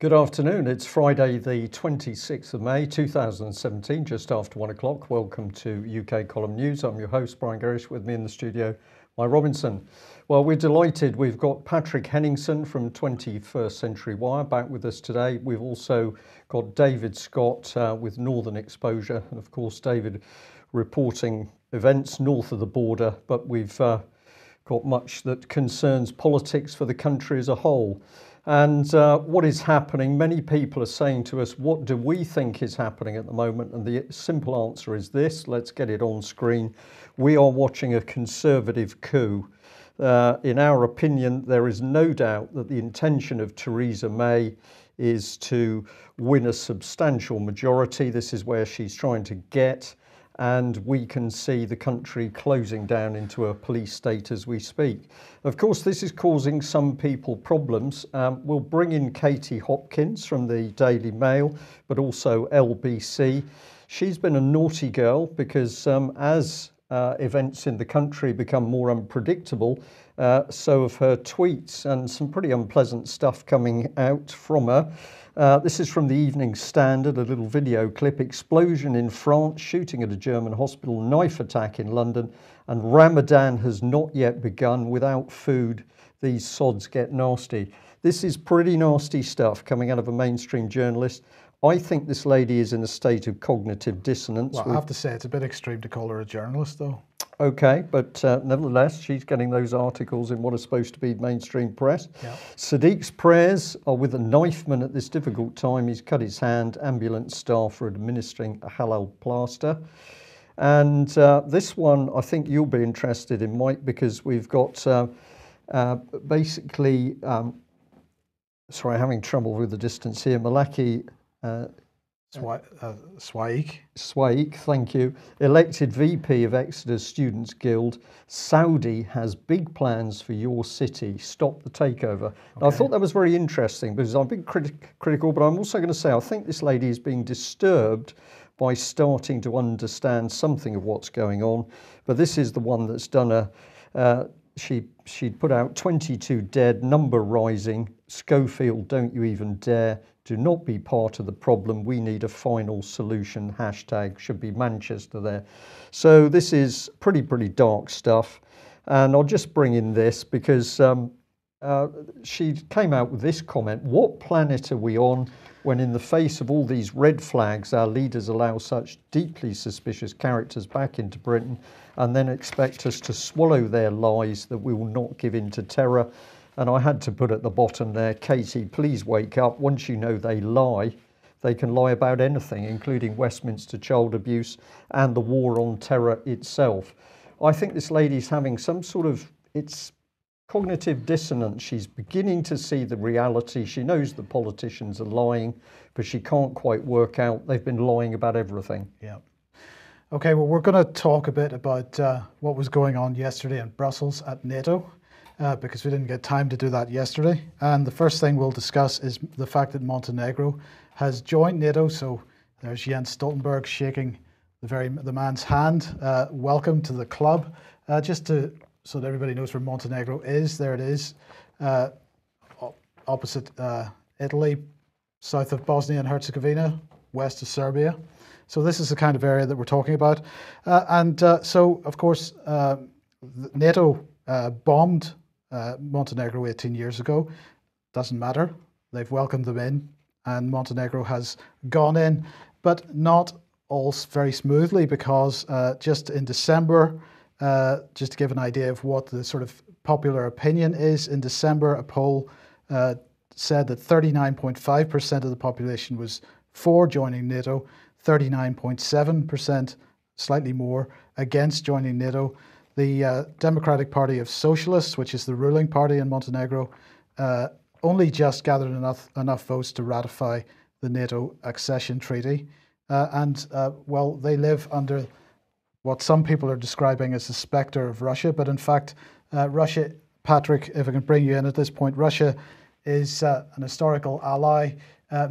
Good afternoon. It's Friday, the 26th of May, 2017, just after 1 o'clock. Welcome to UK Column News. I'm your host, Brian Gerrish. With me in the studio, Mike Robinson. Well, we're delighted. We've got Patrick Henningsen from 21st Century Wire back with us today. We've also got David Scott with Northern Exposure. And of course, David reporting events north of the border. But we've got much that concerns politics for the country as a whole. And what is happening, many people are saying to us, what do we think is happening at the moment? And the simple answer is this. Let's get it on screen. We are watching a Conservative coup. In our opinion, there is no doubt that the intention of Theresa May is to win a substantial majority. This is where she's trying to get. And we can see the country closing down into a police state as we speak. Of course, this is causing some people problems. We'll bring in Katie Hopkins from the Daily Mail, but also LBC. She's been a naughty girl because as events in the country become more unpredictable, so have her tweets, and some pretty unpleasant stuff coming out from her. This is from the Evening Standard, a little video clip. Explosion in France, shooting at a German hospital, knife attack in London, and Ramadan has not yet begun. Without food, these sods get nasty. This is pretty nasty stuff coming out of a mainstream journalist. I think this lady is in a state of cognitive dissonance. Well, I have to say, it's a bit extreme to call her a journalist, though. Okay, but nevertheless, she's getting those articles in what is supposed to be mainstream press. Yeah. Sadiq's prayers are with a knifeman at this difficult time. He's cut his hand. Ambulance staff are administering a halal plaster. And this one, I think you'll be interested in, Mike, because we've got basically, sorry, having trouble with the distance here, Malaki Swaik, thank you. Elected VP of Exeter Students Guild. Saudi has big plans for your city. Stop the takeover. Okay. Now, I thought that was very interesting because I'm being critical, but I'm also going to say I think this lady is being disturbed by starting to understand something of what's going on. But this is the one that's done she'd put out 22 dead, number rising. Schofield, don't you even dare. Do not be part of the problem. We need a final solution. Hashtag should be Manchester there. So this is pretty dark stuff. And I'll just bring in this because she came out with this comment. What planet are we on when in the face of all these red flags, our leaders allow such deeply suspicious characters back into Britain and then expect us to swallow their lies that we will not give in to terror? And I had to put at the bottom there, Katie, please wake up. Once you know they lie, they can lie about anything, including Westminster child abuse and the war on terror itself. I think this lady's having some sort of, it's cognitive dissonance. She's beginning to see the reality. She knows the politicians are lying, but she can't quite work out they've been lying about everything. Yeah. Okay, well, we're going to talk a bit about what was going on yesterday in Brussels at NATO. Because we didn't get time to do that yesterday. And the first thing we'll discuss is the fact that Montenegro has joined NATO. So there's Jens Stoltenberg shaking the man's hand. Welcome to the club. So that everybody knows where Montenegro is, there it is, opposite Italy, south of Bosnia and Herzegovina, west of Serbia. So this is the kind of area that we're talking about. So, of course, NATO bombed Montenegro 18 years ago. Doesn't matter. They've welcomed them in, and Montenegro has gone in, but not all very smoothly because just in December, just to give an idea of what the sort of popular opinion is, in December, a poll said that 39.5% of the population was for joining NATO, 39.7%, slightly more, against joining NATO. The Democratic Party of Socialists, which is the ruling party in Montenegro, only just gathered enough votes to ratify the NATO accession treaty. Well, they live under what some people are describing as the spectre of Russia. But in fact, Russia, Patrick, if I can bring you in at this point, Russia is an historical ally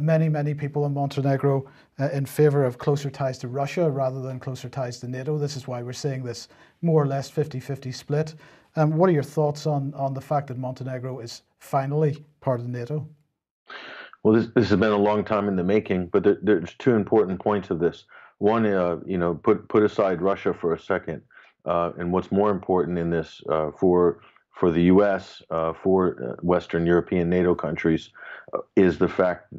many people in Montenegro in favour of closer ties to Russia rather than closer ties to NATO. This is why we're seeing this more or less 50-50 split. What are your thoughts on the fact that Montenegro is finally part of NATO? Well, this has been a long time in the making, but there's two important points of this. One, put aside Russia for a second, and what's more important in this for the U.S., for Western European NATO countries, is the fact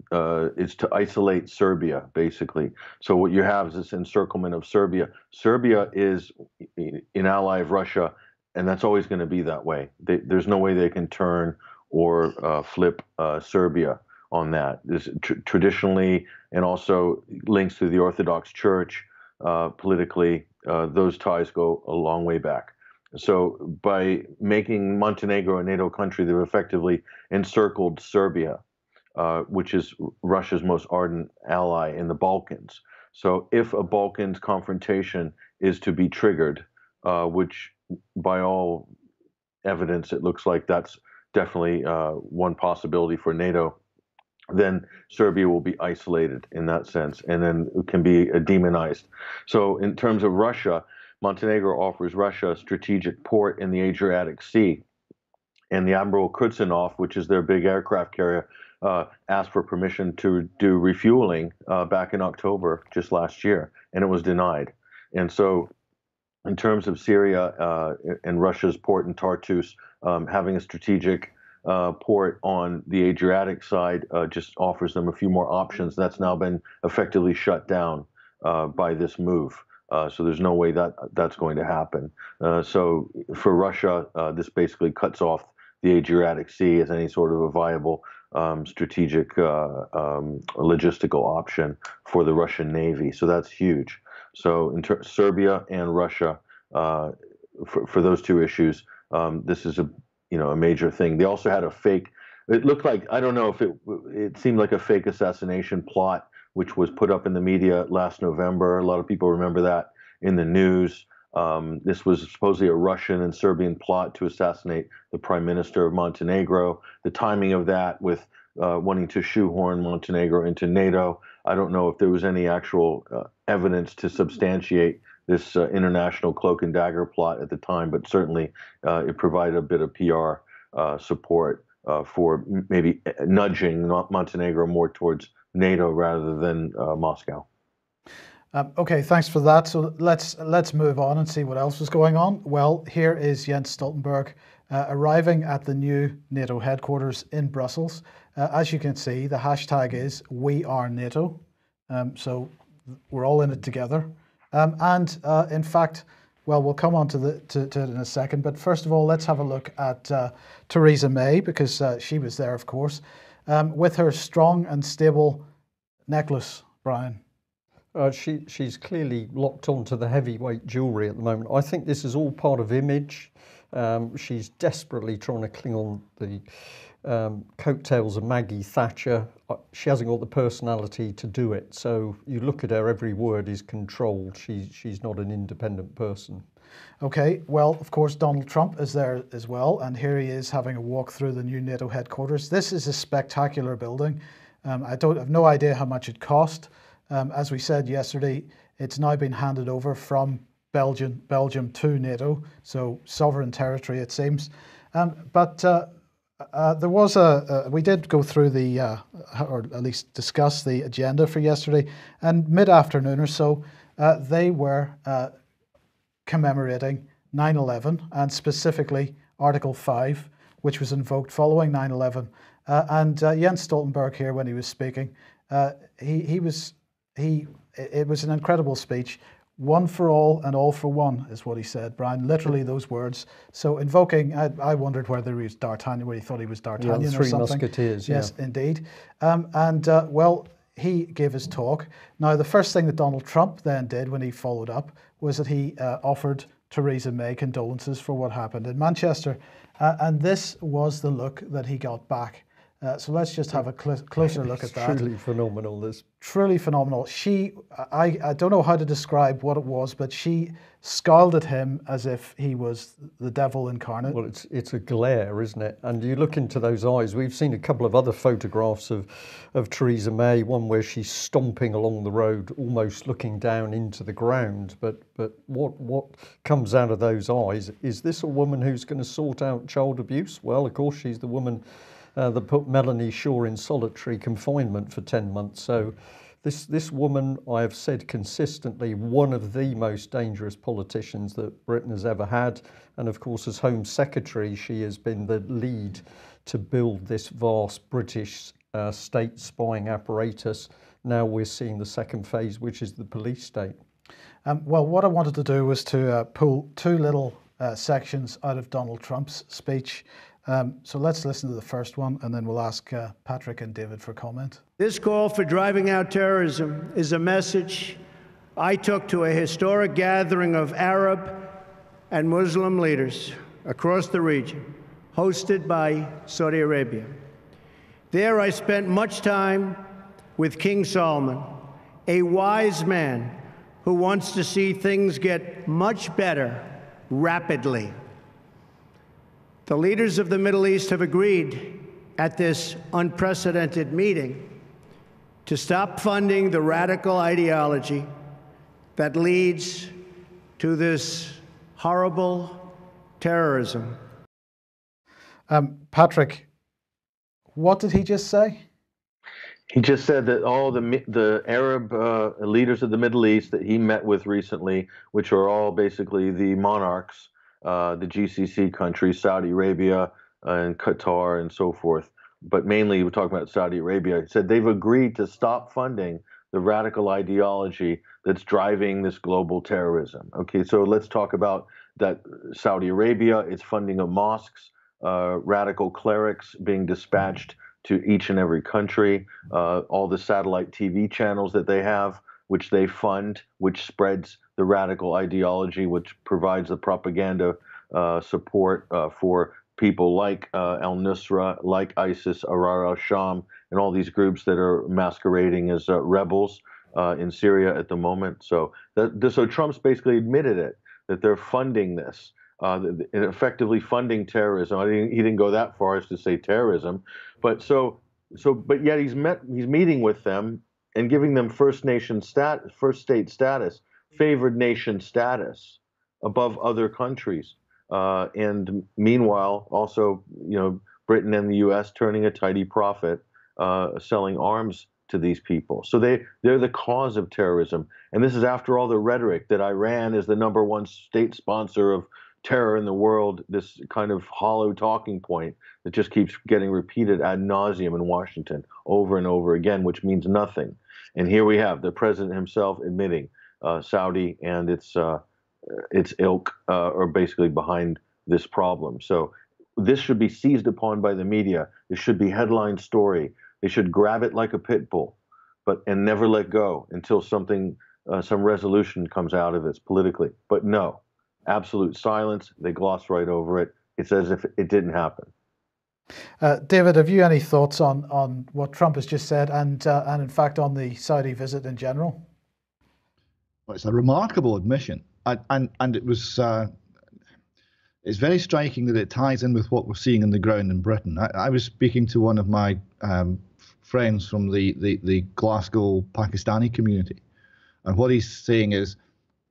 is to isolate Serbia, basically. So what you have is this encirclement of Serbia. Serbia is an ally of Russia, and that's always going to be that way. There's no way they can turn or flip Serbia on that. This traditionally, and also links to the Orthodox Church politically, those ties go a long way back. So by making Montenegro a NATO country, they've effectively encircled Serbia, which is Russia's most ardent ally in the Balkans. So if a Balkans confrontation is to be triggered, which by all evidence it looks like that's definitely one possibility for NATO, then Serbia will be isolated in that sense, and then it can be demonized. So in terms of Russia, Montenegro offers Russia a strategic port in the Adriatic Sea, and the Admiral Kudzinov, which is their big aircraft carrier, asked for permission to do refueling back in October just last year, and it was denied. And so in terms of Syria and Russia's port in Tartus, having a strategic port on the Adriatic side just offers them a few more options. That's now been effectively shut down by this move. So there's no way that that's going to happen. So for Russia, this basically cuts off the Adriatic Sea as any sort of a viable strategic logistical option for the Russian Navy. So that's huge. So in Serbia and Russia, for those two issues, this is a major thing. They also had a fake. It looked like, I don't know if it seemed like a fake assassination plot, which was put up in the media last November. A lot of people remember that in the news. This was supposedly a Russian and Serbian plot to assassinate the Prime Minister of Montenegro. The timing of that with wanting to shoehorn Montenegro into NATO, I don't know if there was any actual evidence to substantiate this international cloak and dagger plot at the time, but certainly it provided a bit of PR support for maybe nudging Montenegro more towards NATO rather than Moscow. Okay, thanks for that. So let's move on and see what else was going on. Well, here is Jens Stoltenberg arriving at the new NATO headquarters in Brussels. As you can see, the hashtag is We Are NATO. So we're all in it together. In fact, well, we'll come on to it in a second. But first of all, let's have a look at Theresa May, because she was there, of course, with her strong and stable necklace, Brian. She's clearly locked onto the heavyweight jewellery at the moment. I think this is all part of image. She's desperately trying to cling on the coattails of Maggie Thatcher. She hasn't got the personality to do it. So you look at her, every word is controlled. She's not an independent person. Okay, well, of course, Donald Trump is there as well. And here he is having a walk through the new NATO headquarters. This is a spectacular building. I have no idea how much it cost. As we said yesterday, it's now been handed over from Belgium to NATO, so sovereign territory it seems. But there was we did go through or at least discuss the agenda for yesterday, and mid-afternoon or so, they were commemorating 9/11 and specifically Article 5, which was invoked following 9/11. And Jens Stoltenberg here, when he was speaking, it was an incredible speech. One for all and all for one is what he said, Brian. Literally those words. So invoking, I wondered whether he was D'Artagnan, whether he thought he was D'Artagnan or something. Three Musketeers, yes, indeed. Well, he gave his talk. Now, the first thing that Donald Trump then did when he followed up was that he offered Theresa May condolences for what happened in Manchester. And this was the look that he got back. So let's just have a closer look at that. Truly phenomenal, this. Truly phenomenal. I don't know how to describe what it was, but she scowled at him as if he was the devil incarnate. Well, it's a glare, isn't it? And you look into those eyes. We've seen a couple of other photographs of Theresa May, one where she's stomping along the road, almost looking down into the ground. But what comes out of those eyes? Is this a woman who's going to sort out child abuse? Well, of course, she's the woman that put Melanie Shaw in solitary confinement for 10 months. So this woman, I have said consistently, one of the most dangerous politicians that Britain has ever had. And of course, as Home Secretary, she has been the lead to build this vast British state spying apparatus. Now we're seeing the second phase, which is the police state. Well, what I wanted to do was to pull two little sections out of Donald Trump's speech. So let's listen to the first one, and then we'll ask Patrick and David for comment. This call for driving out terrorism is a message I took to a historic gathering of Arab and Muslim leaders across the region, hosted by Saudi Arabia. There I spent much time with King Solomon, a wise man who wants to see things get much better rapidly. The leaders of the Middle East have agreed at this unprecedented meeting to stop funding the radical ideology that leads to this horrible terrorism. Patrick, what did he just say? He just said that all the Arab leaders of the Middle East that he met with recently, which are all basically the monarchs, the GCC countries, Saudi Arabia and Qatar and so forth, but mainly we're talking about Saudi Arabia. He said they've agreed to stop funding the radical ideology that's driving this global terrorism. Okay, so let's talk about that. Saudi Arabia is funding of mosques, radical clerics being dispatched to each and every country, all the satellite TV channels that they have, which they fund, which spreads the radical ideology, which provides the propaganda support for people like al-Nusra, like ISIS, Ahrar al-Sham, and all these groups that are masquerading as rebels in Syria at the moment. So Trump's basically admitted it, that they're funding this, and effectively funding terrorism. He didn't go that far as to say terrorism, but yet he's meeting with them and giving them first state status, favored nation status above other countries. And meanwhile, also, Britain and the U.S. turning a tidy profit, selling arms to these people. So they're the cause of terrorism. And this is after all the rhetoric that Iran is the #1 state sponsor of terror in the world, this kind of hollow talking point that just keeps getting repeated ad nauseum in Washington over and over again, which means nothing. And here we have the president himself admitting Saudi and its ilk are basically behind this problem. So this should be seized upon by the media. This should be headline story. They should grab it like a pit bull, and never let go until some resolution comes out of it politically. But no, absolute silence. They gloss right over it. It's as if it didn't happen. David, have you any thoughts on what Trump has just said, and in fact on the Saudi visit in general? Well, it's a remarkable admission, and it was. It's very striking that it ties in with what we're seeing on the ground in Britain. I was speaking to one of my friends from the Glasgow Pakistani community, and what he's saying is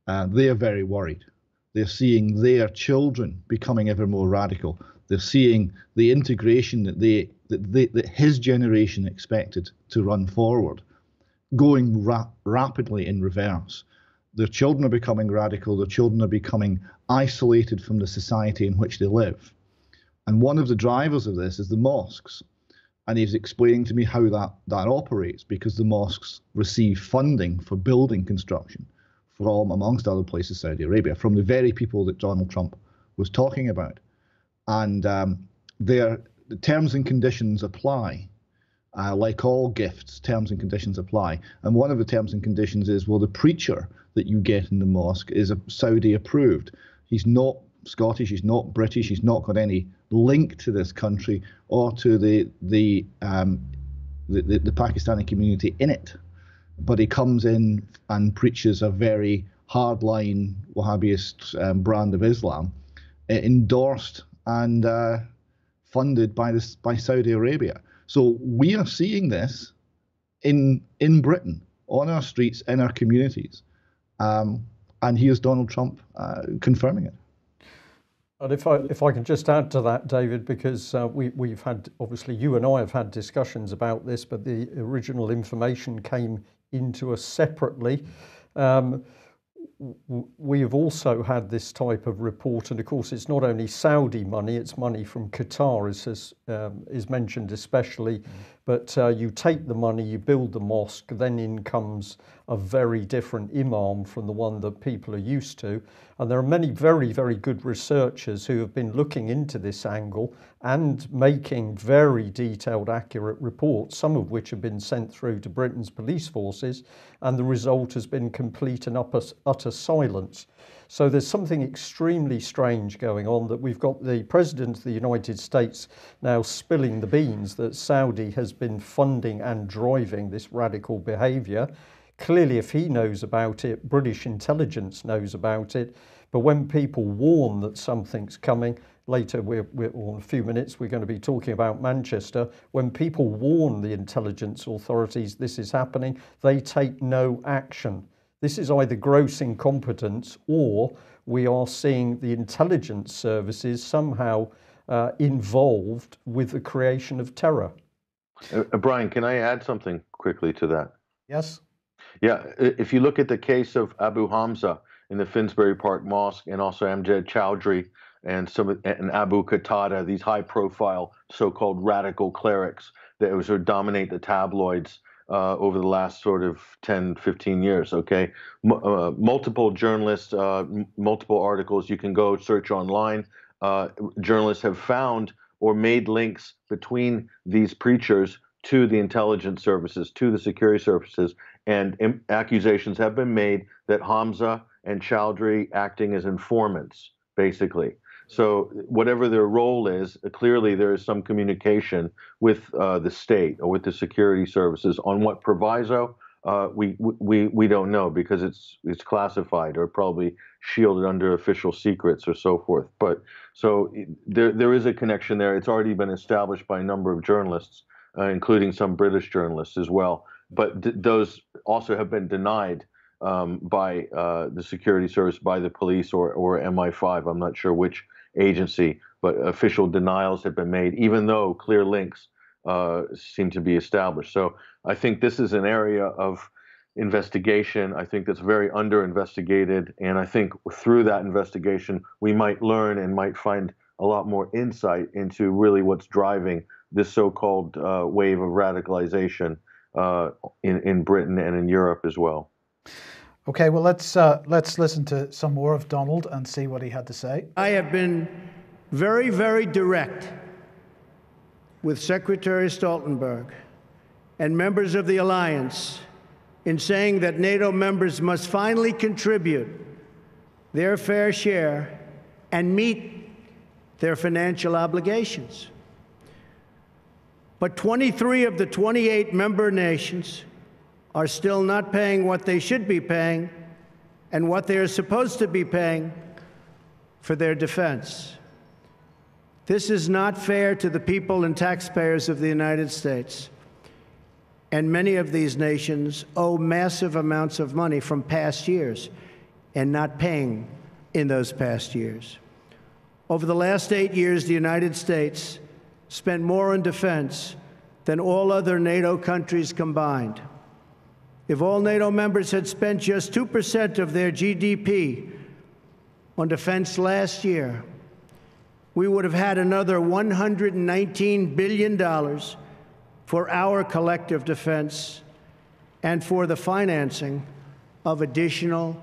they are very worried. They're seeing their children becoming ever more radical. They're seeing the integration that his generation expected to run forward, going rapidly in reverse. Their children are becoming radical. Their children are becoming isolated from the society in which they live. And one of the drivers of this is the mosques. And he's explaining to me how that operates, because the mosques receive funding for building construction from, amongst other places, Saudi Arabia, from the very people that Donald Trump was talking about. And the terms and conditions apply. Like all gifts, terms and conditions apply. And one of the terms and conditions is, well, the preacher that you get in the mosque is Saudi approved. He's not Scottish, he's not British, he's not got any link to this country or to the Pakistani community in it. But he comes in and preaches a very hardline Wahhabist brand of Islam, endorsed and funded by Saudi Arabia. So we are seeing this in Britain, on our streets, in our communities. And here's Donald Trump confirming it. And if I can just add to that, David, because we've had, obviously you and I have had discussions about this, but the original information came into us separately. We have also had this type of report, and of course it's not only Saudi money, it's money from Qatar, is mentioned especially, but you take the money, you build the mosque, then in comes a very different imam from the one that people are used to. And there are many very, very good researchers who have been looking into this angle and making very detailed, accurate reports, some of which have been sent through to Britain's police forces, and the result has been complete and utter silence. So there's something extremely strange going on, that we've got the President of the United States now spilling the beans that Saudi has been funding and driving this radical behaviour. Clearly, if he knows about it, British intelligence knows about it. But when people warn that something's coming, later, in a few minutes, we're going to be talking about Manchester. When people warn the intelligence authorities this is happening, they take no action. This is either gross incompetence, or we are seeing the intelligence services somehow involved with the creation of terror. Brian, can I add something quickly to that? Yes. Yeah, if you look at the case of Abu Hamza in the Finsbury Park Mosque, and also Amjad Chowdhury and Abu Qatada, these high-profile so-called radical clerics that sort of dominate the tabloids over the last sort of 10, 15 years, okay? Multiple journalists, multiple articles, you can go search online. Journalists have found or made links between these preachers to the intelligence services, to the security services, and accusations have been made that Hamza and Chowdhury acting as informants, basically. So whatever their role is, clearly there is some communication with the state or with the security services. On what proviso, we don't know, because it's classified or probably shielded under official secrets or so forth. But so there is a connection there. It's already been established by a number of journalists, including some British journalists as well. But those also have been denied by the security service, by the police or MI5. I'm not sure which agency, but official denials have been made, even though clear links seem to be established. So I think this is an area of investigation. I think that's very under-investigated, and I think through that investigation we might learn and might find a lot more insight into really what's driving this so-called wave of radicalization in Britain and in Europe as well. Okay, well, let's listen to some more of Donald and see what he had to say. I have been very, very direct with Secretary Stoltenberg and members of the alliance in saying that NATO members must finally contribute their fair share and meet their financial obligations. But 23 of the 28 member nations are still not paying what they should be paying and what they are supposed to be paying for their defense. This is not fair to the people and taxpayers of the United States. And many of these nations owe massive amounts of money from past years and not paying in those past years. Over the last 8 years, the United States spent more on defense than all other NATO countries combined. If all NATO members had spent just 2% of their GDP on defense last year, we would have had another $119 billion for our collective defense and for the financing of additional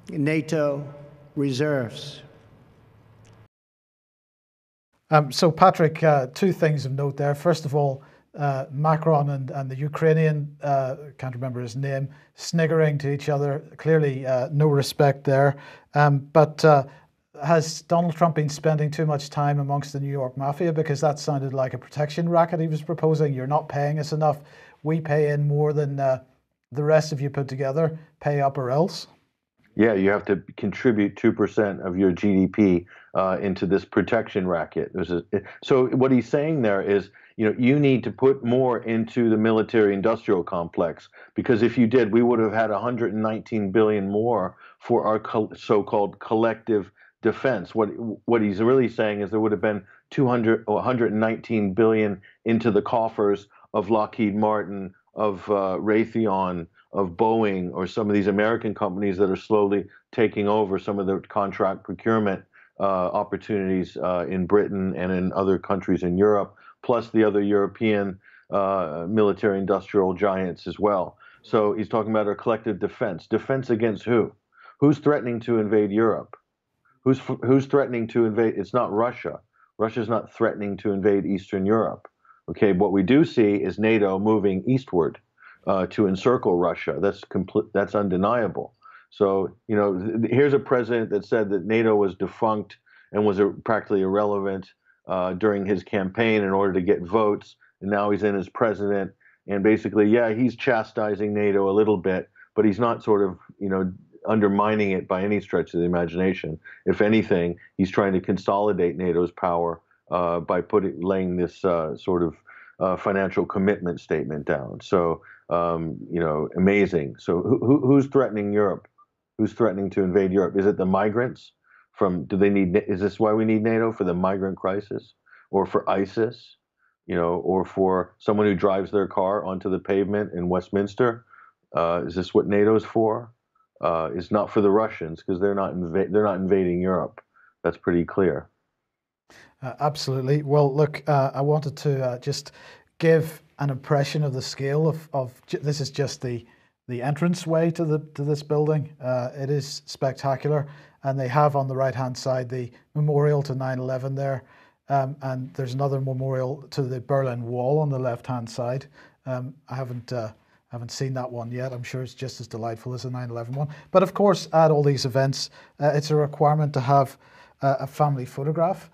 NATO reserves. So, Patrick, two things of note there. First of all, Macron and the Ukrainian, can't remember his name, sniggering to each other. Clearly, no respect there. But has Donald Trump been spending too much time amongst the New York mafia? Because that sounded like a protection racket he was proposing. You're not paying us enough. We pay in more than the rest of you put together. Pay up or else. Yeah, you have to contribute 2% of your GDP into this protection racket. So what he's saying there is, you need to put more into the military-industrial complex, because if you did, we would have had 119 billion more for our so-called collective defense. What he's really saying is there would have been 200 or 119 billion into the coffers of Lockheed Martin, of Raytheon, of Boeing, or some of these American companies that are slowly taking over some of the contract procurement opportunities in Britain and in other countries in Europe, plus the other European military-industrial giants as well. So he's talking about our collective defense. Defense against who? Who's threatening to invade Europe? Who's threatening to invade? It's not Russia. Russia's not threatening to invade Eastern Europe. Okay, what we do see is NATO moving eastward to encircle Russia. That's undeniable. So, here's a president that said that NATO was defunct and was practically irrelevant during his campaign in order to get votes, and now he's in as president. And basically, yeah, he's chastising NATO a little bit, but he's not sort of, undermining it by any stretch of the imagination. If anything, he's trying to consolidate NATO's power by laying this sort of financial commitment statement down. So, amazing. So who's threatening Europe? Who's threatening to invade Europe? Is it the migrants? Is this why we need NATO, for the migrant crisis, or for ISIS, or for someone who drives their car onto the pavement in Westminster? Is this what NATO's for? It's not for the Russians, because they're not invading Europe. That's pretty clear. Absolutely. Well, look, I wanted to just give an impression of the scale of this is just the entrance way to this building. It is spectacular, and they have on the right hand side the memorial to 9/11 there, and there's another memorial to the Berlin Wall on the left hand side. I haven't seen that one yet. I'm sure it's just as delightful as the 9/11 one. But of course, at all these events, it's a requirement to have a family photograph.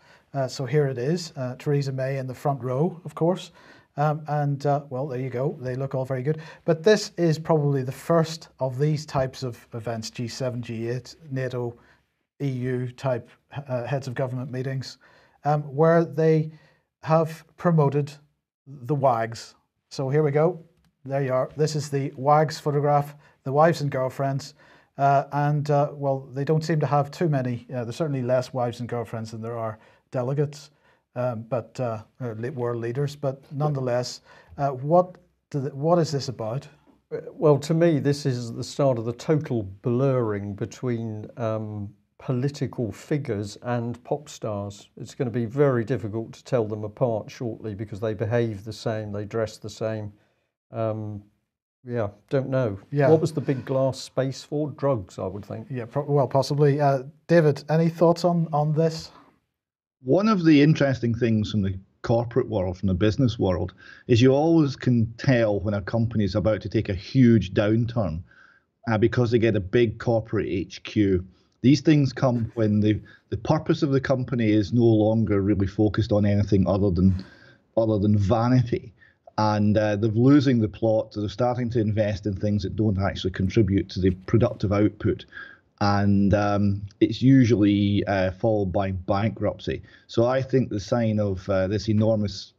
So here it is, Theresa May in the front row, of course. Well, there you go. They look all very good. But this is probably the first of these types of events, G7, G8, NATO, EU type heads of government meetings, where they have promoted the WAGs. So here we go. There you are. This is the WAGs photograph, the wives and girlfriends. Well, they don't seem to have too many. There's certainly less wives and girlfriends than there are delegates, world leaders. But nonetheless, what is this about? Well, to me, this is the start of the total blurring between political figures and pop stars. It's going to be very difficult to tell them apart shortly, because they behave the same, they dress the same. Yeah, don't know. Yeah. What was the big glass space for? Drugs, I would think. Yeah, well, possibly. David, any thoughts on this? One of the interesting things from the corporate world, from the business world, is you always can tell when a company is about to take a huge downturn because they get a big corporate HQ. These things come when the purpose of the company is no longer really focused on anything other than vanity. And they're losing the plot, so they're starting to invest in things that don't actually contribute to the productive output. And it's usually followed by bankruptcy. So I think the sign of this enormous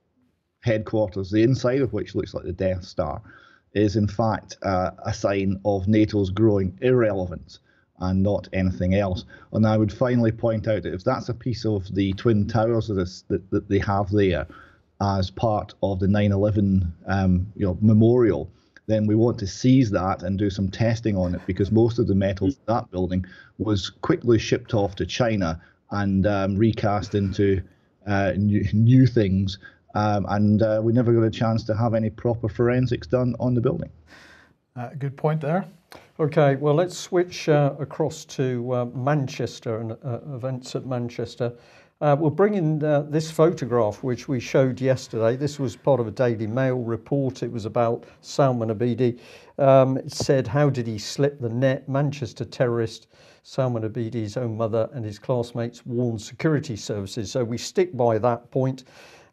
headquarters, the inside of which looks like the Death Star, is in fact a sign of NATO's growing irrelevance and not anything else. And I would finally point out that if that's a piece of the Twin Towers that they have there, as part of the 9/11 memorial, then we want to seize that and do some testing on it, because most of the metal for that building was quickly shipped off to China and recast into new things, and we never got a chance to have any proper forensics done on the building. Good point there. Okay, well, let's switch across to Manchester and events at Manchester. We'll bring in this photograph, which we showed yesterday. This was part of a Daily Mail report. It was about Salman Abedi. It said, how did he slip the net? Manchester terrorist Salman Abidi's own mother and his classmates warned security services. So we stick by that point,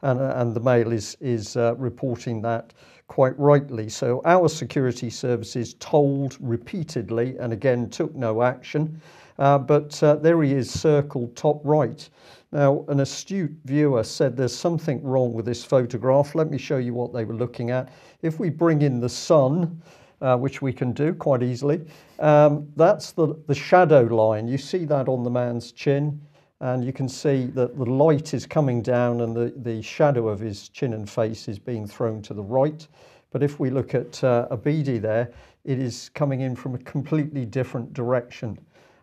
and the Mail is reporting that quite rightly. So our security services told repeatedly, and again took no action, but there he is circled top right. Now, an astute viewer said there's something wrong with this photograph. Let me show you what they were looking at. If we bring in the sun, which we can do quite easily, that's the shadow line. You see that on the man's chin, and you can see that the light is coming down and the shadow of his chin and face is being thrown to the right. But if we look at Abidi there, it is coming in from a completely different direction.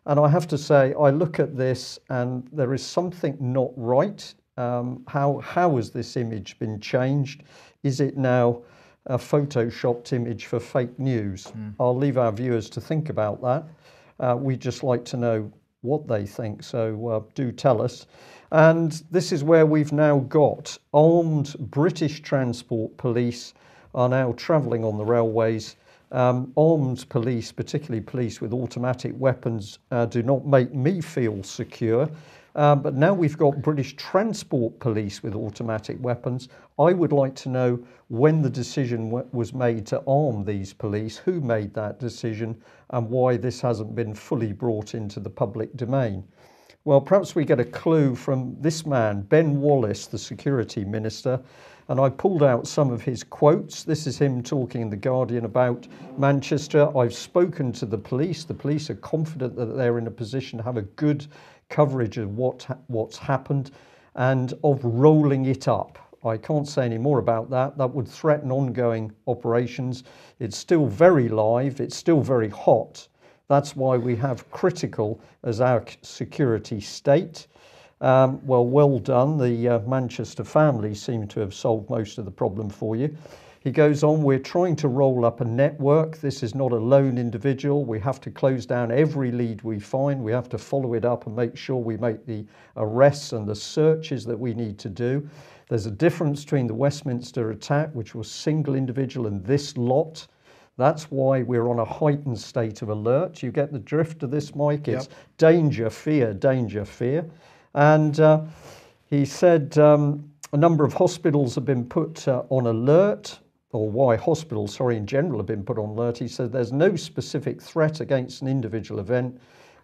And I have to say, I look at this and there is something not right. How has this image been changed? Is it now a photoshopped image for fake news? I'll leave our viewers to think about that. We'd just like to know what they think, so do tell us. And this is where we've now got armed British transport police are now travelling on the railways. Armed police, particularly police with automatic weapons, do not make me feel secure. But now we've got British transport police with automatic weapons. I would like to know when the decision was made to arm these police, who made that decision, and why this hasn't been fully brought into the public domain. Well, perhaps we get a clue from this man, Ben Wallace, the security minister, and I pulled out some of his quotes. This is him talking in The Guardian about Manchester. I've spoken to the police. The police are confident that they're in a position to have a good coverage of what's happened and of rolling it up. I can't say any more about that. That would threaten ongoing operations. It's still very live. It's still very hot. That's why we have critical as our security state. Well done. The Manchester family seem to have solved most of the problem for you. He goes on, we're trying to roll up a network. This is not a lone individual. We have to close down every lead we find. We have to follow it up and make sure we make the arrests and the searches that we need to do. There's a difference between the Westminster attack, which was single individual, and this lot. That's why we're on a heightened state of alert. You get the drift of this, Mike? It's danger, fear, danger, fear. And he said a number of hospitals have been put on alert, or why hospitals, sorry, in general have been put on alert. He said there's no specific threat against an individual event.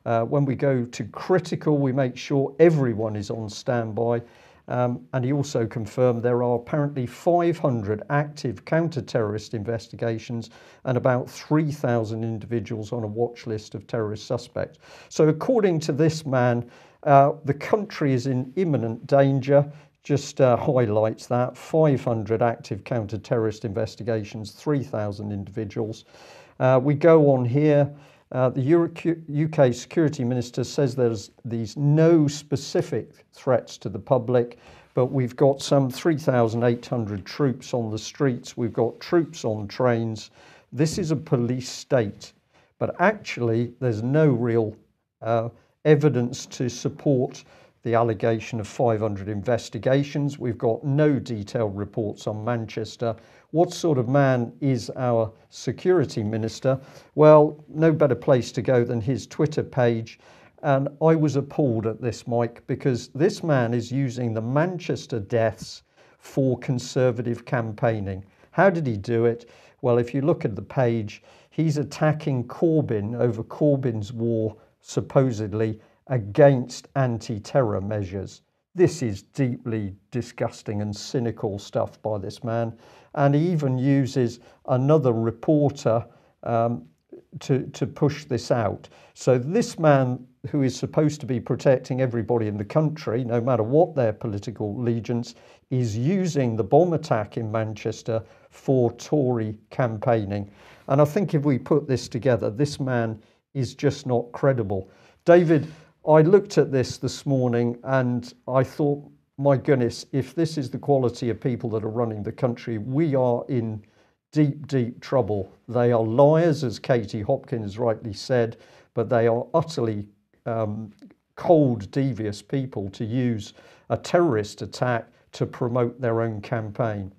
When we go to critical, we make sure everyone is on standby. And he also confirmed there are apparently 500 active counter-terrorist investigations and about 3,000 individuals on a watch list of terrorist suspects. So according to this man, the country is in imminent danger. Just highlights that. 500 active counter-terrorist investigations, 3,000 individuals. We go on here. The UK Security Minister says there's these no specific threats to the public, but we've got some 3,800 troops on the streets. We've got troops on trains. This is a police state, but actually there's no real evidence to support the allegation of 500 investigations. We've got no detailed reports on Manchester. What sort of man is our security minister? Well, no better place to go than his Twitter page. And I was appalled at this, Mike, because this man is using the Manchester deaths for Conservative campaigning. How did he do it? Well, if you look at the page, he's attacking Corbyn over Corbyn's war, supposedly, against anti-terror measures. This is deeply disgusting and cynical stuff by this man. And he even uses another reporter to push this out. So this man, who is supposed to be protecting everybody in the country, no matter what their political allegiance, is using the bomb attack in Manchester for Tory campaigning. And I think if we put this together, this man is just not credible. David, I looked at this morning and I thought, my goodness, if this is the quality of people that are running the country, we are in deep, deep trouble. They are liars, as Katie Hopkins rightly said, but they are utterly cold, devious people to use a terrorist attack to promote their own campaign.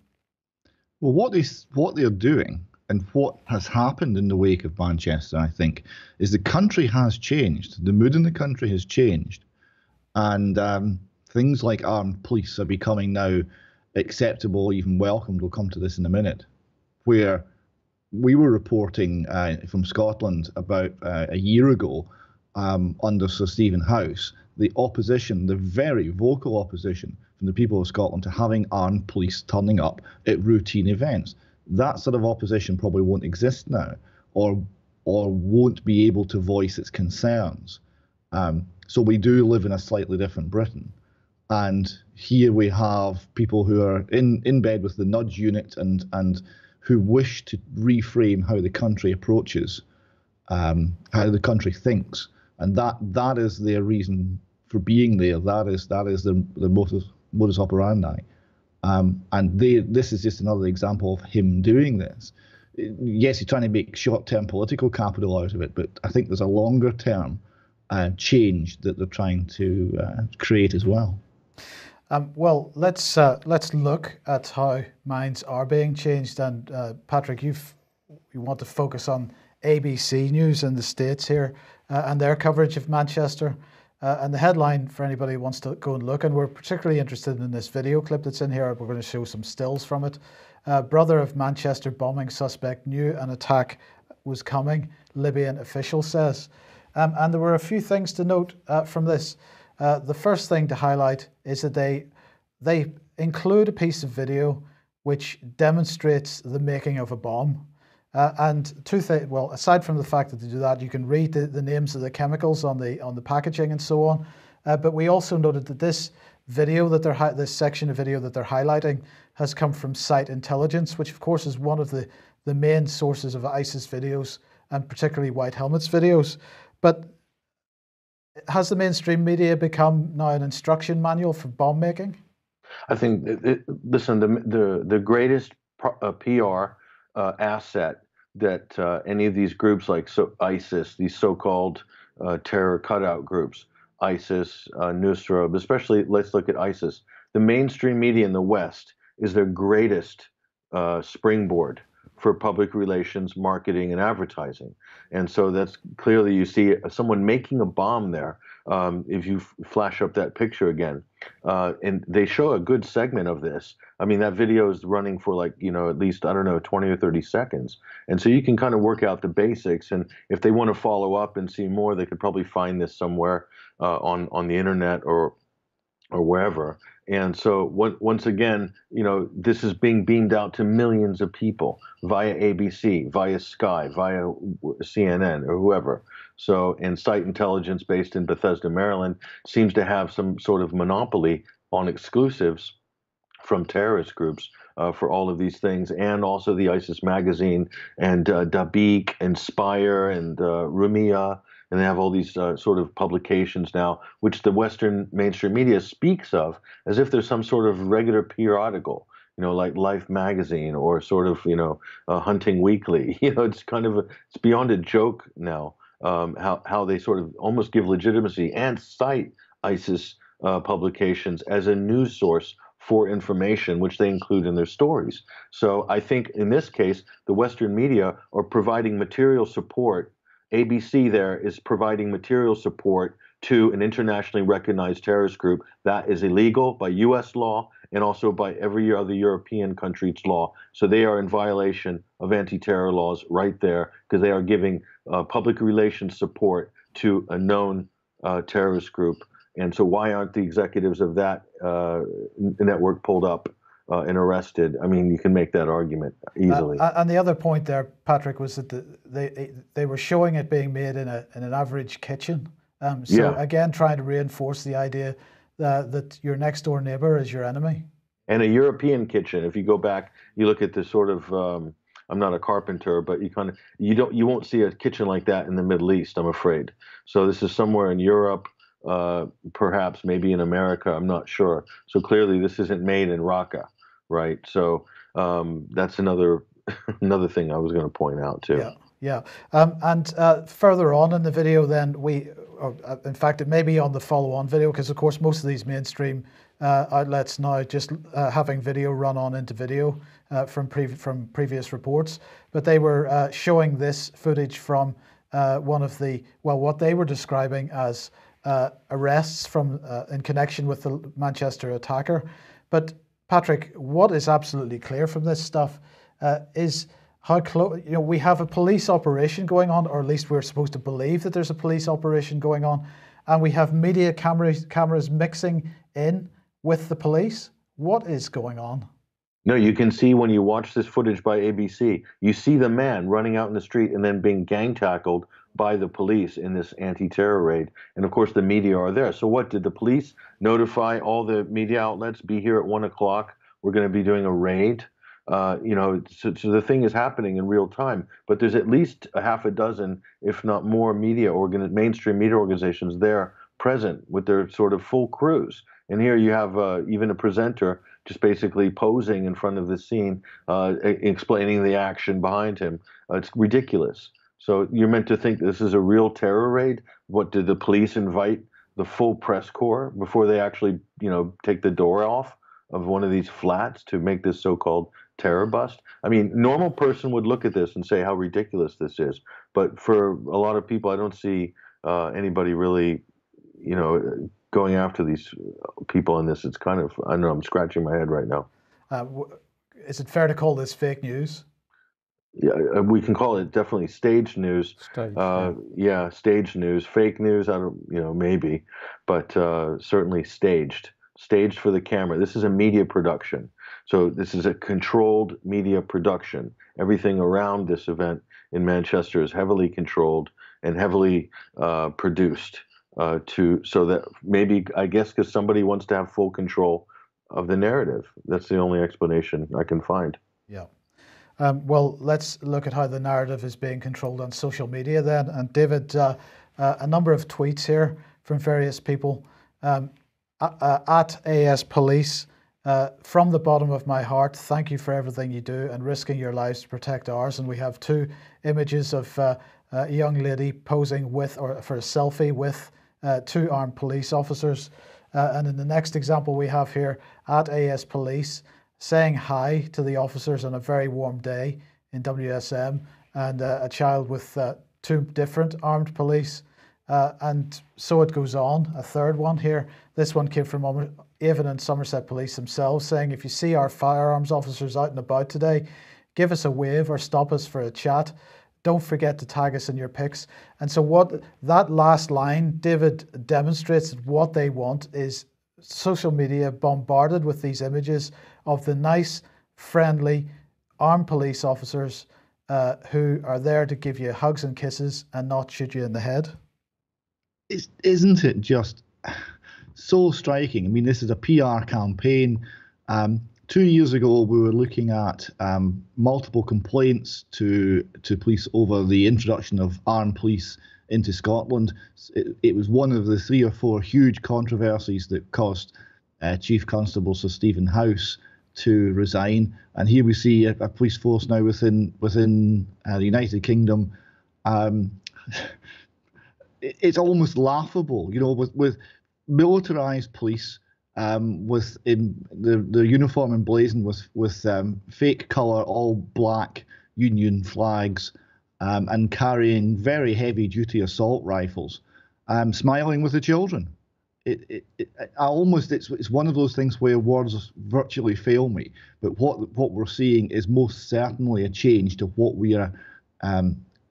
Well, what they're doing and what has happened in the wake of Manchester, I think, is the country has changed. The mood in the country has changed. And things like armed police are becoming now acceptable, even welcomed. We'll come to this in a minute. Where we were reporting from Scotland about a year ago under Sir Stephen House, the opposition, the very vocal opposition from the people of Scotland to having armed police turning up at routine events. That sort of opposition probably won't exist now, or won't be able to voice its concerns. So we do live in a slightly different Britain. And here we have people who are in bed with the nudge unit and who wish to reframe how the country approaches, how the country thinks. And that is their reason for being there. That is the modus operandi. And this is just another example of him doing this. Yes, he's trying to make short-term political capital out of it, but I think there's a longer-term change that they're trying to create as well. Well, let's look at how minds are being changed. And Patrick, you want to focus on ABC News in the States here and their coverage of Manchester. And the headline, for anybody who wants to go and look, and we're particularly interested in this video clip that's in here. We're going to show some stills from it. Brother of Manchester bombing suspect knew an attack was coming, Libyan official says. And there were a few things to note from this. The first thing to highlight is that they include a piece of video which demonstrates the making of a bomb. And two things, well, aside from the fact that they do that, you can read the names of the chemicals on the packaging and so on. But we also noted that this video this section of video that they're highlighting has come from Site Intelligence, which of course is one of the main sources of ISIS videos, and particularly White Helmet's videos. But has the mainstream media become now an instruction manual for bomb making? I think, listen, the greatest PR asset that any of these groups like ISIS, these so-called terror cutout groups, ISIS, Nusra, but especially let's look at ISIS. The mainstream media in the West is their greatest springboard for public relations, marketing, and advertising. And so that's clearly, you see someone making a bomb there. If you flash up that picture again, and they show a good segment of this. I mean, that video is running for like, at least, I don't know, 20 or 30 seconds. And so you can kind of work out the basics. And if they want to follow up and see more, they could probably find this somewhere on the internet or wherever. And so once again, this is being beamed out to millions of people via ABC, via Sky, via CNN, or whoever. So, and Site Intelligence, based in Bethesda, Maryland, seems to have some sort of monopoly on exclusives from terrorist groups for all of these things, and also the ISIS magazine and Dabiq and Spire and Rumiyah. And they have all these sort of publications now, which the Western mainstream media speaks of as if there's some sort of regular periodical, like Life magazine or sort of, Hunting Weekly. It's kind of it's beyond a joke now how they sort of almost give legitimacy and cite ISIS publications as a news source for information, which they include in their stories. So I think in this case, the Western media are providing material support. ABC there is providing material support to an internationally recognized terrorist group that is illegal by U.S. law and also by every other European country's law. So they are in violation of anti-terror laws right there, because they are giving public relations support to a known terrorist group. And so why aren't the executives of that network pulled up and arrested? I mean, you can make that argument easily. And the other point there, Patrick, was that they were showing it being made in an average kitchen. Again, trying to reinforce the idea that your next door neighbor is your enemy. And a European kitchen. If you go back, you look at the sort of, I'm not a carpenter, but you won't see a kitchen like that in the Middle East, I'm afraid. So this is somewhere in Europe. Perhaps maybe in America, I'm not sure. So clearly this isn't made in Raqqa, right? So that's another thing I was going to point out too. Yeah. And further on in the video then, in fact, it may be on the follow-on video, because of course most of these mainstream outlets now just having video run on into video from previous reports, but they were showing this footage from one of the, well, what they were describing as arrests from in connection with the Manchester attacker. But Patrick, what is absolutely clear from this stuff is how close, we have a police operation going on, or at least we're supposed to believe that there's a police operation going on, and we have media cameras mixing in with the police. What is going on? No, you can see when you watch this footage by ABC, you see the man running out in the street and then being gang tackled by the police in this anti-terror raid. And of course, the media are there. So what, did the police notify all the media outlets, be here at 1 o'clock, we're going to be doing a raid? So the thing is happening in real time, but there's at least a half a dozen, if not more, mainstream media organizations there present with their sort of full crews. And here you have even a presenter just basically posing in front of the scene, explaining the action behind him. It's ridiculous. So you're meant to think this is a real terror raid. What, did the police invite the full press corps before they actually, take the door off of one of these flats to make this so-called terror bust? I mean, normal person would look at this and say how ridiculous this is. But for a lot of people, I don't see anybody really, going after these people in this. It's kind of, I don't know, I'm scratching my head right now. Is it fair to call this fake news? Yeah, we can call it definitely staged news. Yeah, staged news. Fake news, I don't, maybe, but certainly staged for the camera. This is a media production. So this is a controlled media production. Everything around this event in Manchester is heavily controlled and heavily produced. So that maybe, I guess, because somebody wants to have full control of the narrative. That's the only explanation I can find. Yeah. Well, let's look at how the narrative is being controlled on social media then. And David, a number of tweets here from various people. At AS Police, from the bottom of my heart, thank you for everything you do and risking your lives to protect ours. And we have two images of a young lady posing with, or for a selfie with, two armed police officers. And in the next example we have here, at AS Police, saying hi to the officers on a very warm day in WSM, and a child with two different armed police. And so it goes on. A third one here. This one came from Avon and Somerset Police themselves, saying, if you see our firearms officers out and about today, give us a wave or stop us for a chat. Don't forget to tag us in your pics. And so what that last line, David, demonstrates that what they want is social media bombarded with these images of the nice, friendly, armed police officers who are there to give you hugs and kisses and not shoot you in the head. Isn't it just so striking? I mean, this is a PR campaign. 2 years ago, we were looking at multiple complaints to police over the introduction of armed police into Scotland. It was one of the 3 or 4 huge controversies that caused Chief Constable Sir Stephen House to resign. And here we see a police force now within the United Kingdom. It's almost laughable, with militarized police, with the uniform emblazoned with fake color, all black Union flags, and carrying very heavy duty assault rifles, smiling with the children. It's one of those things where words virtually fail me. But what we're seeing is most certainly a change to what we are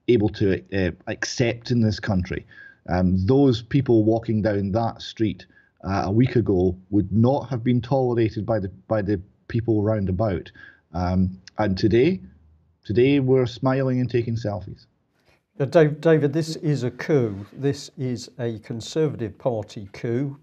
able to accept in this country. Those people walking down that street a week ago would not have been tolerated by the people round about. And today we're smiling and taking selfies. David, this is a coup. This is a Conservative Party coup,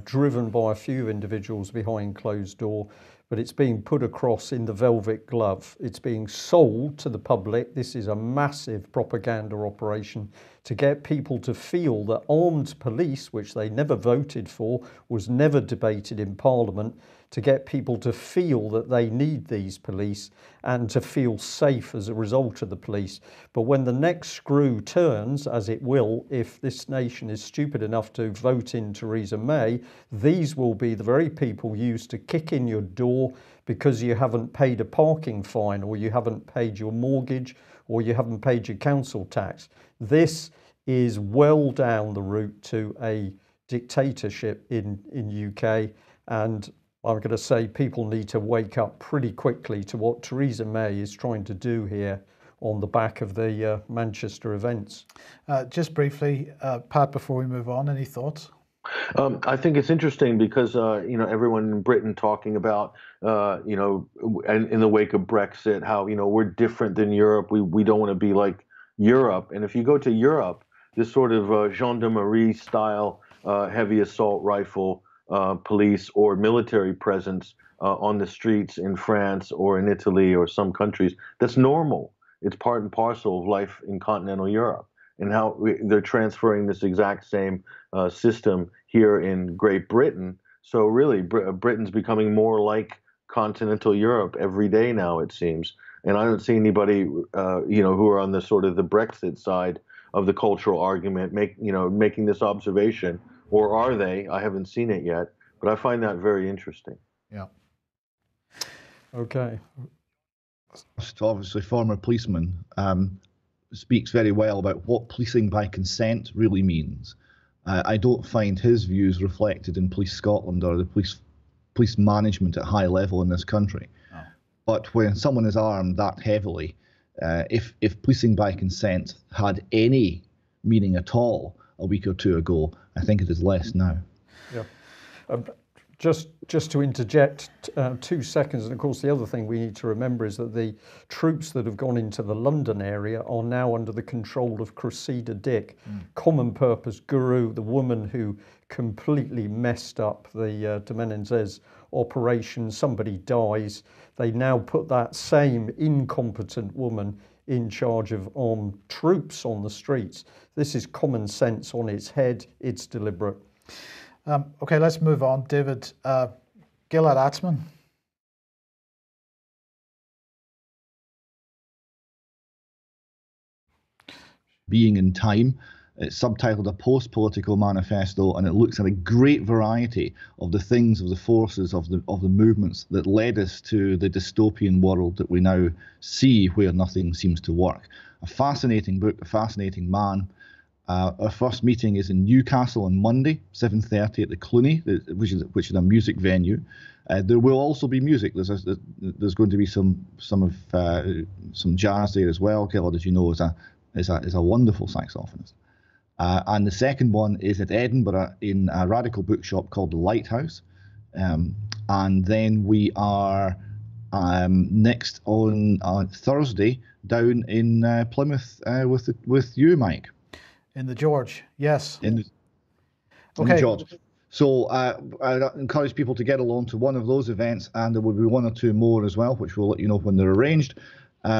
driven by a few individuals behind closed door, but it's being put across in the velvet glove. It's being sold to the public. This is a massive propaganda operation to get people to feel that armed police, which they never voted for, was never debated in Parliament, to get people to feel that they need these police and to feel safe as a result of the police. But when the next screw turns, as it will, if this nation is stupid enough to vote in Theresa May, these will be the very people used to kick in your door because you haven't paid a parking fine, or you haven't paid your mortgage, or you haven't paid your council tax. This is well down the route to a dictatorship in UK, and I'm going to say people need to wake up pretty quickly to what Theresa May is trying to do here on the back of the Manchester events. Just briefly, Pat, before we move on, any thoughts? I think it's interesting because everyone in Britain talking about and in the wake of Brexit, how we're different than Europe. We don't want to be like Europe. And if you go to Europe, this sort of gendarmerie style heavy assault rifle police or military presence on the streets in France or in Italy or some countries, that's normal. It's part and parcel of life in continental Europe. And how they're transferring this exact same system here in Great Britain. So really, Britain's becoming more like continental Europe every day now, it seems. And I don't see anybody, who are on the sort of the Brexit side of the cultural argument, making this observation, or are they? I haven't seen it yet, but I find that very interesting. Yeah. Okay. Obviously, former policeman. Speaks very well about what policing by consent really means. I don't find his views reflected in Police Scotland or the police management at high level in this country. Oh. But when someone is armed that heavily, if policing by consent had any meaning at all a week or two ago, I think it is less now. Yeah. Just to interject 2 seconds, and of course the other thing we need to remember is that the troops that have gone into the London area are now under the control of Cressida Dick, common purpose guru, the woman who completely messed up the de Menezes operation. Somebody dies. They now put that same incompetent woman in charge of armed troops on the streets. This is common sense on its head. It's deliberate. Okay, let's move on. David, Gilad Atzmon. Being in Time. It's subtitled A Post-Political Manifesto, and it looks at a great variety of the things, of the forces, of the movements that led us to the dystopian world that we now see, where nothing seems to work. A fascinating book, a fascinating man. Our first meeting is in Newcastle on Monday, 7:30 at the Cluny, which is a music venue. There will also be music. There's going to be some jazz there as well. Gilad, as you know, is a wonderful saxophonist. And the second one is at Edinburgh in a radical bookshop called The Lighthouse. And then we are next on Thursday down in Plymouth with you, Mike. In the George, yes. In okay. the George. So I encourage people to get along to one of those events, and there will be one or two more as well, which we'll let you know when they're arranged,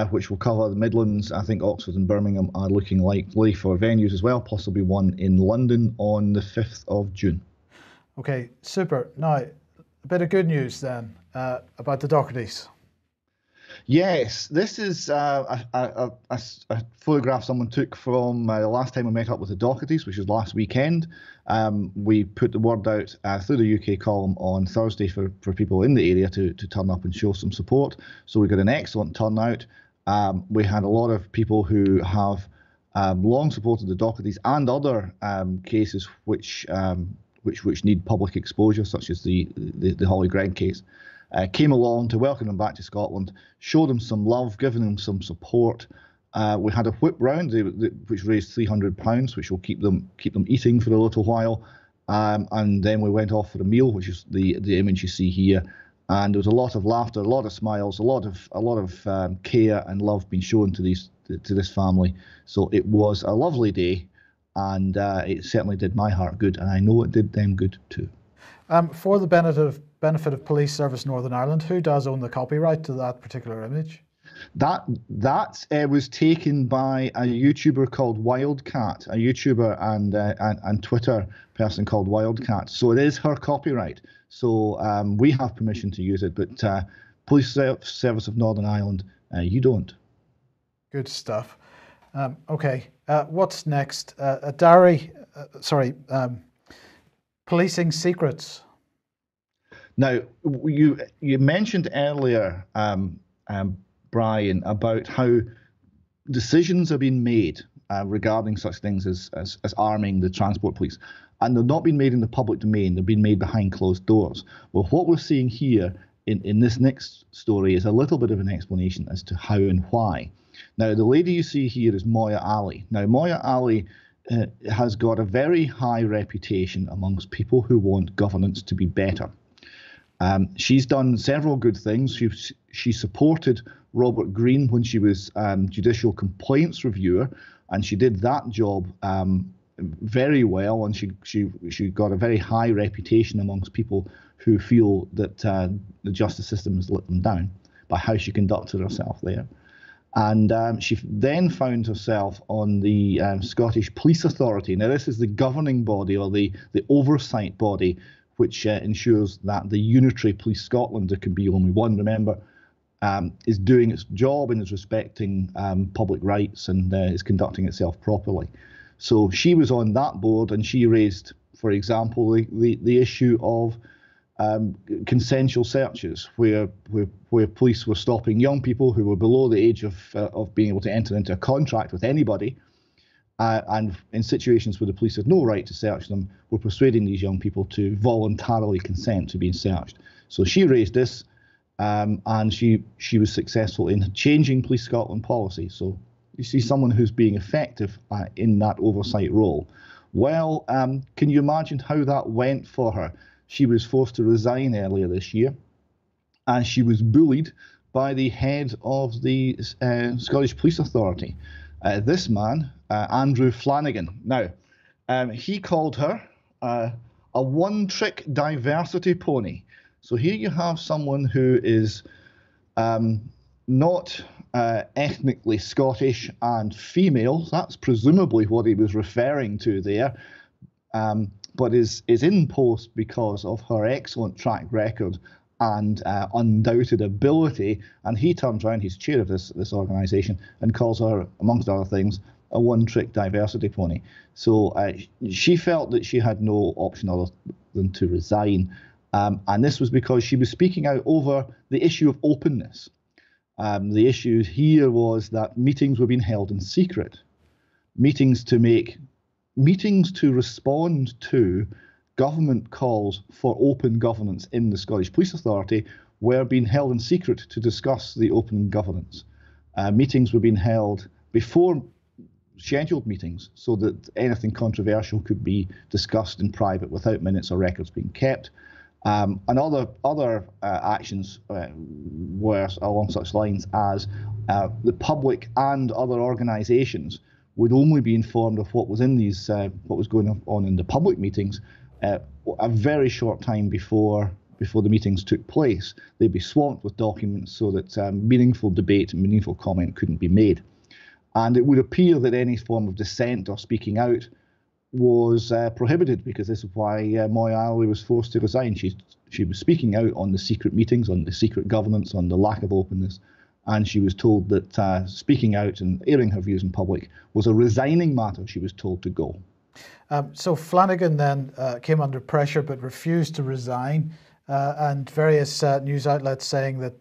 which will cover the Midlands. I think Oxford and Birmingham are looking likely for venues as well, possibly one in London on the 5th of June. Okay, super. Now, a bit of good news then about the Dohertys. Yes, this is a photograph someone took from the last time we met up with the Dohertys, which was last weekend. We put the word out through the UK column on Thursday for people in the area to turn up and show some support. So we got an excellent turnout. We had a lot of people who have long supported the Dohertys and other cases which need public exposure, such as the Holly Gregg case. Came along to welcome them back to Scotland, show them some love, giving them some support. We had a whip round which raised £300, which will keep them eating for a little while. And then we went off for a meal, which is the image you see here. And there was a lot of laughter, a lot of smiles, a lot of care and love being shown to this family. So it was a lovely day, and it certainly did my heart good, and I know it did them good too. For the benefit of Police Service Northern Ireland, who does own the copyright to that particular image? That was taken by a YouTuber called Wildcat, a YouTuber and Twitter person called Wildcat. So it is her copyright. So we have permission to use it, but Police Service of Northern Ireland, you don't. Good stuff. Okay, what's next? Darry, policing secrets. Now, you mentioned earlier, Brian, about how decisions are being made regarding such things as arming the transport police, and they're not being made in the public domain. They're being made behind closed doors. Well, what we're seeing here in this next story is a little bit of an explanation as to how and why. Now, the lady you see here is Moya Ali. Now, Moya Ali has got a very high reputation amongst people who want governance to be better. She's done several good things. She supported Robert Greene when she was judicial complaints reviewer, and she did that job very well, and she got a very high reputation amongst people who feel that the justice system has let them down by how she conducted herself there. And she then found herself on the Scottish Police Authority. Now, this is the governing body, or the oversight body, which ensures that the unitary Police Scotland, there can be only one, remember, is doing its job and is respecting public rights and is conducting itself properly. So she was on that board, and she raised, for example, the issue of consensual searches, where police were stopping young people who were below the age of being able to enter into a contract with anybody, and in situations where the police had no right to search them, were persuading these young people to voluntarily consent to being searched. So she raised this, and she was successful in changing Police Scotland policy. So you see someone who's being effective in that oversight role. Well, can you imagine how that went for her? She was forced to resign earlier this year, and she was bullied by the head of the Scottish Police Authority. This man, Andrew Flanagan. Now, he called her a one-trick diversity pony. So here you have someone who is not ethnically Scottish and female. That's presumably what he was referring to there. But is in post because of her excellent track record and undoubted ability. And he turns around, he's chair of this organisation, and calls her, amongst other things, a one-trick diversity pony. So she felt that she had no option other than to resign. And this was because she was speaking out over the issue of openness. The issue here was that meetings were being held in secret. Meetings to respond to government calls for open governance in the Scottish Police Authority were being held in secret to discuss the open governance. Meetings were being held before scheduled meetings so that anything controversial could be discussed in private without minutes or records being kept. And other actions were along such lines as the public and other organisations would only be informed of what was in these, what was going on in the public meetings a very short time before the meetings took place. They'd be swamped with documents so that meaningful debate and meaningful comment couldn't be made. And it would appear that any form of dissent or speaking out was prohibited, because this is why Moya Ali was forced to resign. She was speaking out on the secret meetings, on the secret governance, on the lack of openness, and she was told that speaking out and airing her views in public was a resigning matter. She was told to go. So Flanagan then came under pressure but refused to resign, and various news outlets saying that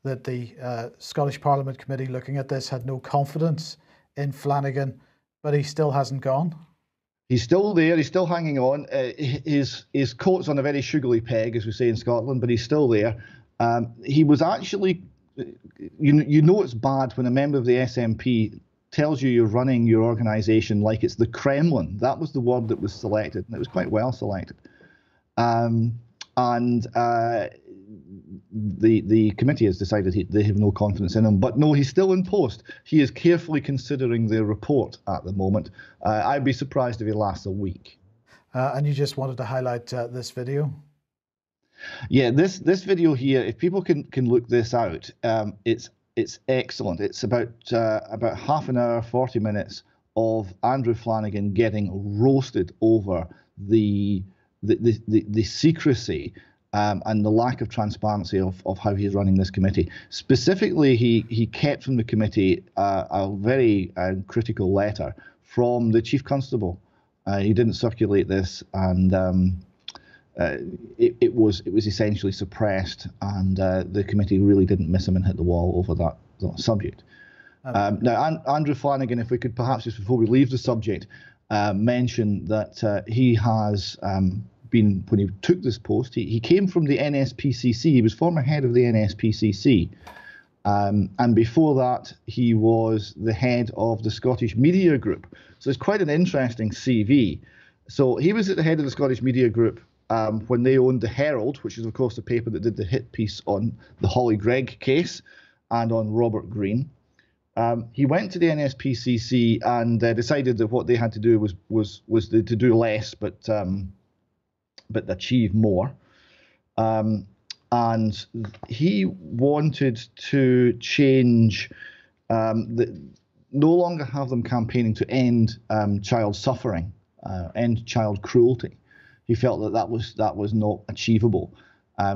the Scottish Parliament Committee looking at this had no confidence in Flanagan, but he still hasn't gone. He's still there. He's still hanging on. His coat's on a very sugary peg, as we say in Scotland, but he's still there. He was actually, you know it's bad when a member of the SNP tells you you're running your organisation like it's the Kremlin. That was the word that was selected, and it was quite well selected. The committee has decided they have no confidence in him. But no, he's still in post. He is carefully considering the report at the moment. I'd be surprised if he lasts a week. And you just wanted to highlight this video? Yeah, this video here, if people can look this out, it's It's excellent. It's about half an hour, 40 minutes of Andrew Flanagan getting roasted over the secrecy and the lack of transparency of how he's running this committee. Specifically, he kept from the committee a very critical letter from the Chief Constable. He didn't circulate this, and it was essentially suppressed, and the committee really didn't miss him and hit the wall over that subject. Now, Andrew Flanagan, if we could perhaps just before we leave the subject, mention that he has been, when he took this post, he came from the NSPCC. He was former head of the NSPCC. And before that, he was the head of the Scottish Media Group. So it's quite an interesting CV. So he was at the head of the Scottish Media Group when they owned the Herald, which is, of course, the paper that did the hit piece on the Holly Gregg case and on Robert Greene. He went to the NSPCC and decided that what they had to do was to do less, but achieve more. And he wanted to change, no longer have them campaigning to end child suffering, end child cruelty. He felt that was not achievable.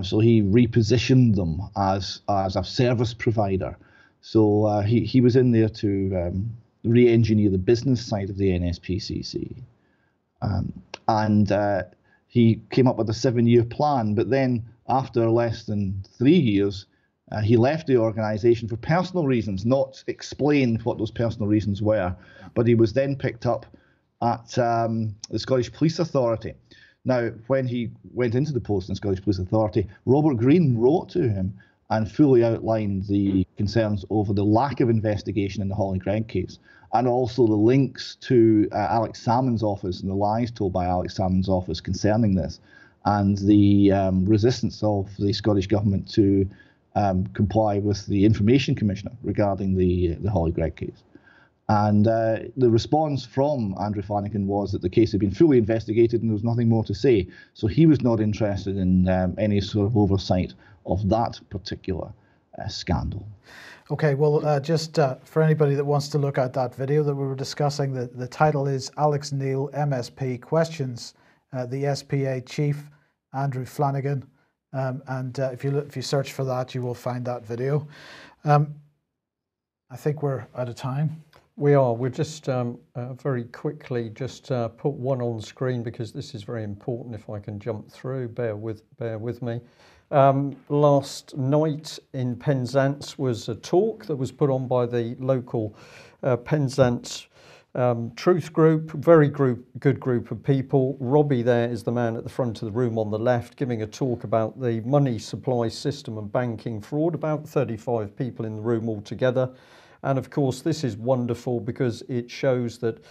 So he repositioned them as a service provider. So he was in there to re-engineer the business side of the NSPCC. And he came up with a 7-year plan, but then after less than 3 years, he left the organisation for personal reasons, not explained what those personal reasons were, but he was then picked up at the Scottish Police Authority. Now, when he went into the post in the Scottish Police Authority, Robert Greene wrote to him and fully outlined the concerns over the lack of investigation in the Holly Gregg case, and also the links to Alex Salmond's office and the lies told by Alex Salmond's office concerning this, and the resistance of the Scottish Government to comply with the Information Commissioner regarding the Holly Gregg case. And the response from Andrew Flanagan was that the case had been fully investigated and there was nothing more to say. So he was not interested in any sort of oversight of that particular scandal. Okay, well, just for anybody that wants to look at that video that we were discussing, the title is Alex Neil, MSP, Questions the SPA Chief, Andrew Flanagan. And if you search for that, you will find that video. I think we're out of time. We are. We'll just very quickly just put one on screen because this is very important. If I can jump through, bear with me. Last night in Penzance was a talk that was put on by the local Penzance Truth Group, very good group of people. Robbie there is the man at the front of the room on the left giving a talk about the money supply system and banking fraud, about 35 people in the room altogether. And of course, this is wonderful because it shows that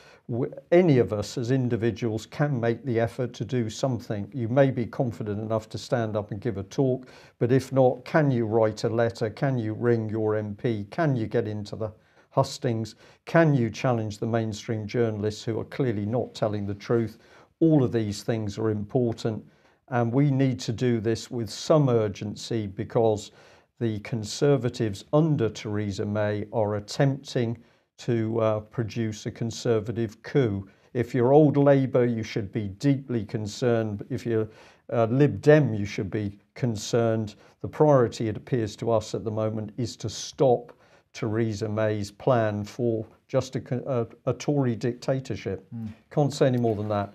any of us as individuals can make the effort to do something. You may be confident enough to stand up and give a talk, but if not, can you write a letter? Can you ring your MP? Can you get into the hustings? Can you challenge the mainstream journalists who are clearly not telling the truth? All of these things are important, and we need to do this with some urgency because the Conservatives under Theresa May are attempting to produce a Conservative coup. If you're old Labour, you should be deeply concerned. If you're Lib Dem, you should be concerned. The priority, it appears to us at the moment, is to stop Theresa May's plan for just a Tory dictatorship. Can't say any more than that.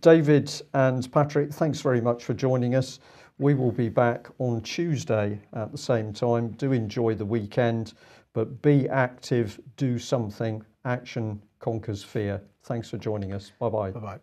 David and Patrick, thanks very much for joining us. We will be back on Tuesday at the same time. Do enjoy the weekend, but be active, do something. Action conquers fear. Thanks for joining us. Bye-bye. Bye-bye.